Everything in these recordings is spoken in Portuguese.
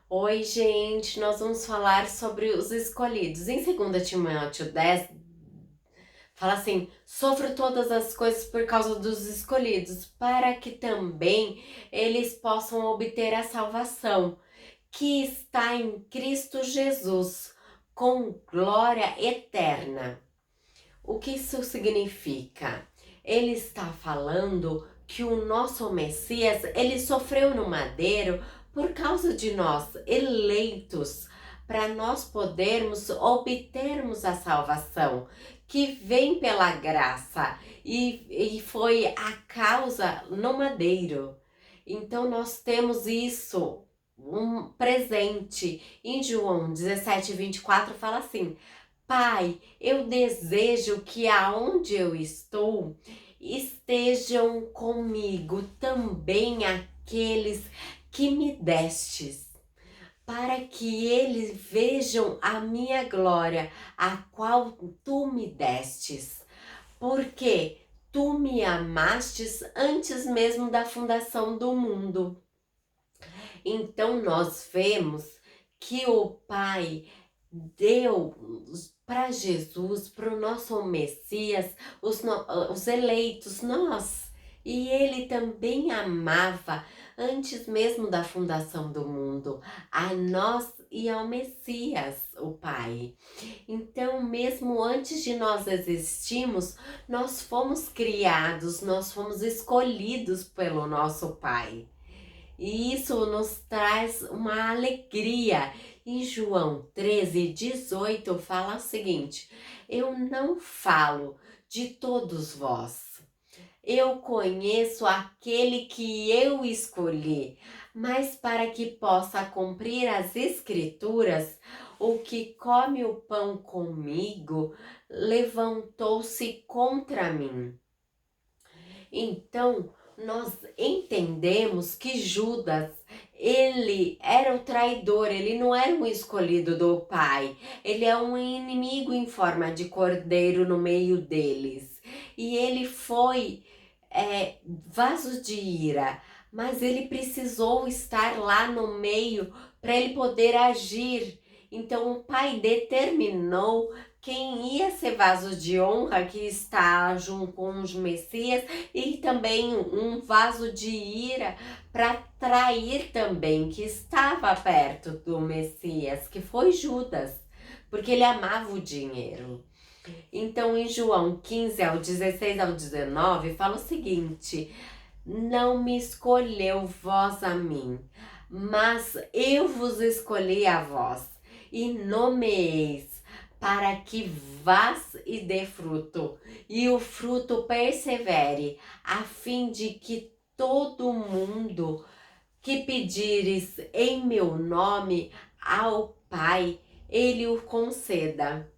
Oi, gente, nós vamos falar sobre os escolhidos. Em 2 Timóteo 10, fala assim: sofro todas as coisas por causa dos escolhidos, para que também eles possam obter a salvação que está em Cristo Jesus, com glória eterna. O que isso significa? Ele está falando que o nosso Messias, ele sofreu no madeiro por causa de nós, eleitos, para nós podermos obtermos a salvação que vem pela graça e foi a causa no madeiro. Então nós temos isso um presente. Em João 17:24 fala assim: Pai, eu desejo que aonde eu estou estejam comigo também aqueles que me destes, para que eles vejam a minha glória, a qual tu me destes, porque tu me amastes antes mesmo da fundação do mundo. Então nós vemos que o Pai deu para Jesus, para o nosso Messias, os eleitos, nós. E ele também amava, antes mesmo da fundação do mundo, a nós e ao Messias, o Pai. Então, mesmo antes de nós existirmos, nós fomos criados, nós fomos escolhidos pelo nosso Pai. E isso nos traz uma alegria. Em João 13:18 fala o seguinte: eu não falo de todos vós. Eu conheço aquele que eu escolhi, mas para que possa cumprir as escrituras, o que come o pão comigo levantou-se contra mim. Então, nós entendemos que Judas, ele era o traidor, ele não era um escolhido do Pai, ele é um inimigo em forma de cordeiro no meio deles. E ele foi vaso de ira, mas ele precisou estar lá no meio para ele poder agir. Então o Pai determinou quem ia ser vaso de honra, que está junto com os Messias, e também um vaso de ira para trair também, que estava perto do Messias, que foi Judas, porque ele amava o dinheiro. Então, em João 15, ao 16 ao 19, fala o seguinte: não me escolheu vós a mim, mas eu vos escolhi a vós, e nomeeis para que vás e dê fruto, e o fruto persevere, a fim de que todo mundo que pedires em meu nome ao Pai, ele o conceda.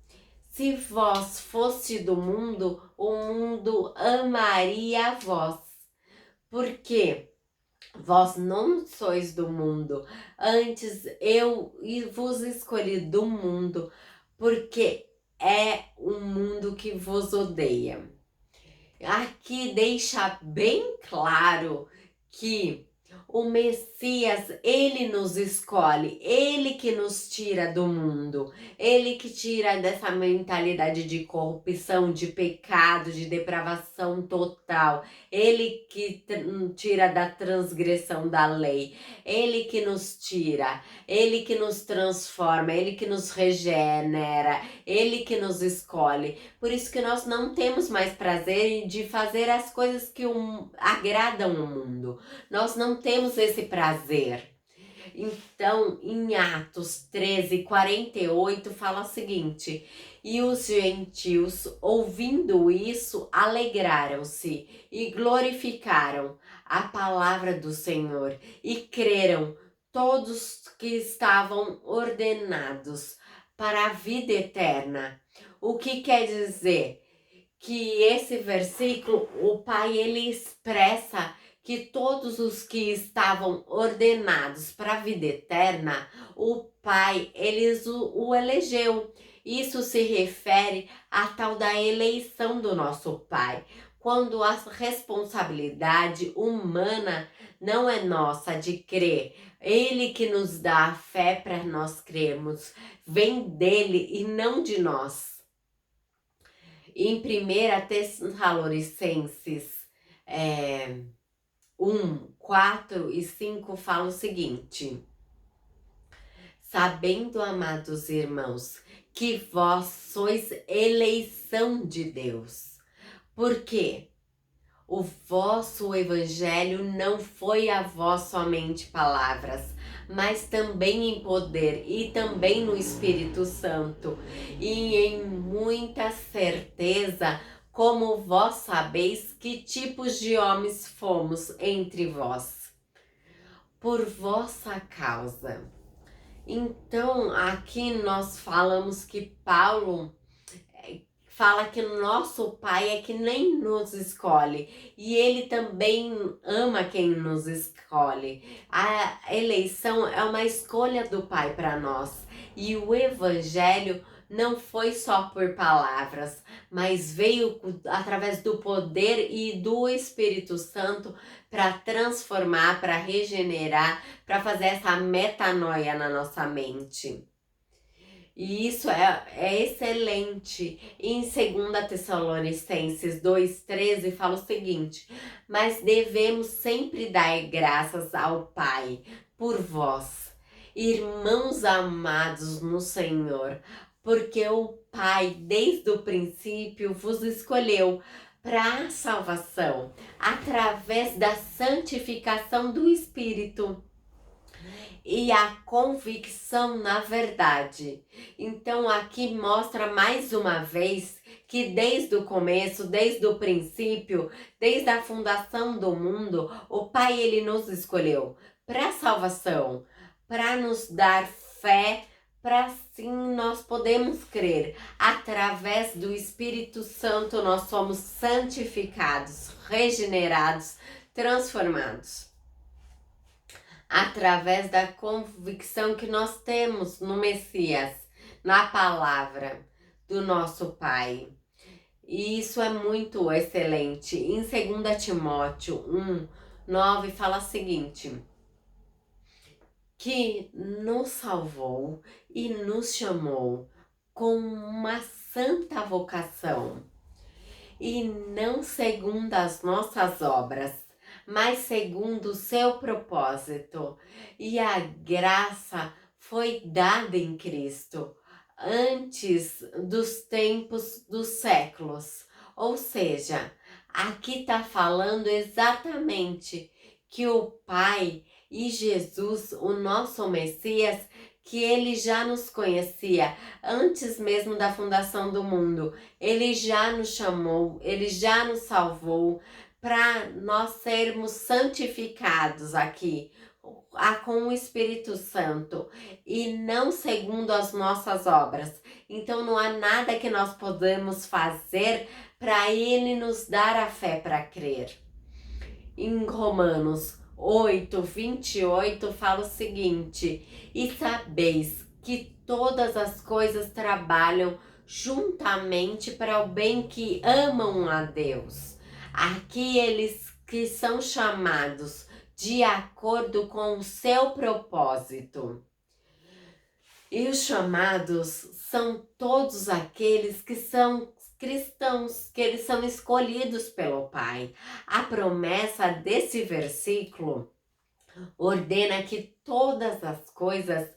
Se vós fosse do mundo, o mundo amaria a vós, porque vós não sois do mundo, antes eu vos escolhi do mundo, porque é um mundo que vos odeia. Aqui deixa bem claro que o Messias, ele nos escolhe, ele que nos tira do mundo, ele que tira dessa mentalidade de corrupção, de pecado, de depravação total, ele que tira da transgressão da lei, ele que nos tira, ele que nos transforma, ele que nos regenera, ele que nos escolhe. Por isso que nós não temos mais prazer de fazer as coisas que agradam o mundo. Nós não temos esse prazer. Então, em Atos 13:48 fala o seguinte: e os gentios, ouvindo isso, alegraram-se e glorificaram a palavra do Senhor e creram todos que estavam ordenados para a vida eterna. O que quer dizer? Que esse versículo, o Pai, ele expressa que todos os que estavam ordenados para a vida eterna, o Pai, eles o elegeu. Isso se refere à tal da eleição do nosso Pai, quando a responsabilidade humana não é nossa de crer. Ele que nos dá a fé para nós crermos, vem dele e não de nós. Em 1 Tessalonicenses 1, 4 e 5 fala o seguinte: sabendo, amados irmãos, que vós sois eleição de Deus, porque o vosso evangelho não foi a vós somente palavras, mas também em poder e também no Espírito Santo, e em muita certeza, como vós sabeis que tipos de homens fomos entre vós, por vossa causa. Então, aqui nós falamos que Paulo fala que o nosso Pai é que nem nos escolhe, e Ele também ama quem nos escolhe. A eleição é uma escolha do Pai para nós, e o Evangelho não foi só por palavras, mas veio através do poder e do Espírito Santo para transformar, para regenerar, para fazer essa metanoia na nossa mente. E isso é excelente. Em 2 Tessalonicenses 2,13 fala o seguinte: mas devemos sempre dar graças ao Pai por vós, irmãos amados no Senhor, porque o Pai desde o princípio vos escolheu para a salvação, através da santificação do Espírito e a convicção na verdade. Então aqui mostra mais uma vez que desde o começo, desde o princípio, desde a fundação do mundo, o Pai ele nos escolheu para salvação, para nos dar fé, para assim nós podemos crer. Através do Espírito Santo nós somos santificados, regenerados, transformados, através da convicção que nós temos no Messias, na palavra do nosso Pai. E isso é muito excelente. Em 2 Timóteo 1:9 fala o seguinte: que nos salvou e nos chamou com uma santa vocação, e não segundo as nossas obras, mas segundo o seu propósito. E a graça foi dada em Cristo antes dos tempos dos séculos. Ou seja, aqui está falando exatamente que o Pai e Jesus, o nosso Messias, que ele já nos conhecia antes mesmo da fundação do mundo. Ele já nos chamou, ele já nos salvou para nós sermos santificados aqui com o Espírito Santo e não segundo as nossas obras. Então não há nada que nós podemos fazer para ele nos dar a fé para crer. Em Romanos 8:28 fala o seguinte: e sabeis que todas as coisas trabalham juntamente para o bem que amam a Deus, aqueles que são chamados de acordo com o seu propósito. E os chamados são todos aqueles que são cristãos, que eles são escolhidos pelo Pai. A promessa desse versículo ordena que todas as coisas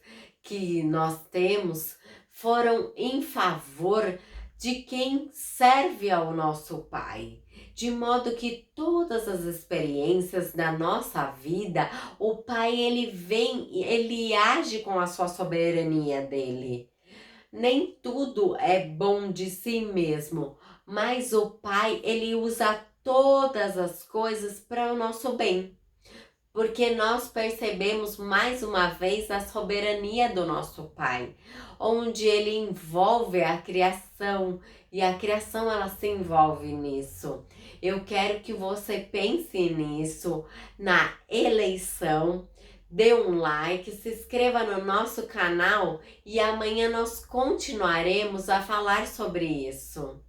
que nós temos foram em favor de quem serve ao nosso Pai, de modo que todas as experiências da nossa vida, o Pai ele age com a sua soberania dele. Nem tudo é bom de si mesmo, mas o Pai ele usa todas as coisas para o nosso bem, porque nós percebemos mais uma vez a soberania do nosso Pai, onde ele envolve a criação e a criação ela se envolve nisso. Eu quero que você pense nisso, na eleição, dê um like, se inscreva no nosso canal e amanhã nós continuaremos a falar sobre isso.